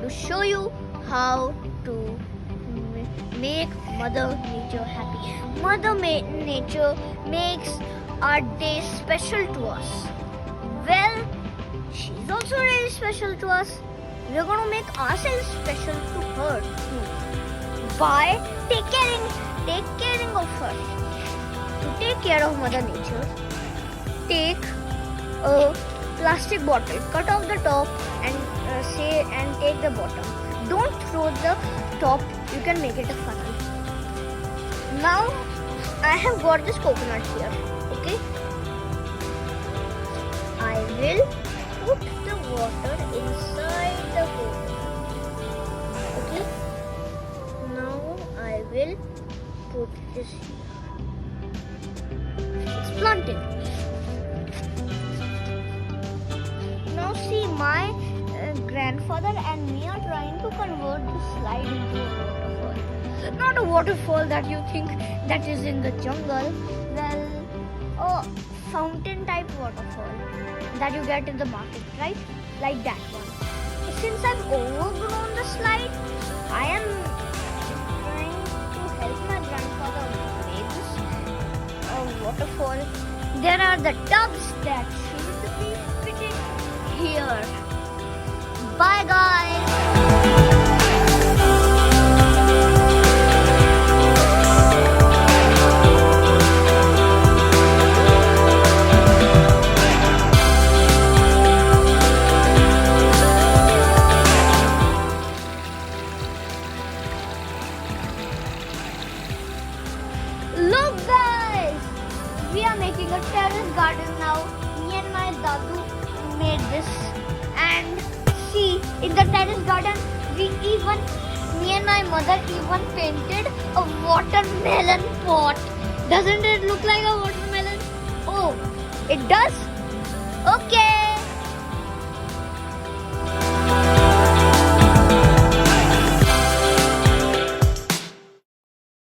to show you how to make Mother Nature happy. Nature makes our day special to us. Well, she's also really special to us. We're going to make ourselves special to her too by take caring of her. To take care of Mother Nature, take a plastic bottle, cut off the top and take the bottom. Don't throw the top, you can make it a funnel. Now I have got this coconut here, okay? I will put the water inside the coconut, okay? Now I will put this here. It's planted. Now see, my grandfather and me are trying to convert the slide into a waterfall. Not a waterfall that you think that is in the jungle. Well, a fountain type waterfall that you get in the market, right? Like that one. Since I've overgrown the slide, I am trying to help my grandfather make this waterfall. There are the tubs that should be fitted here. Bye guys. Look guys, we are making a terrace garden now. Me and my dadu made this, and see, in the terrace garden me and my mother even painted a watermelon pot. Doesn't it look like a watermelon? Oh, it does? Okay.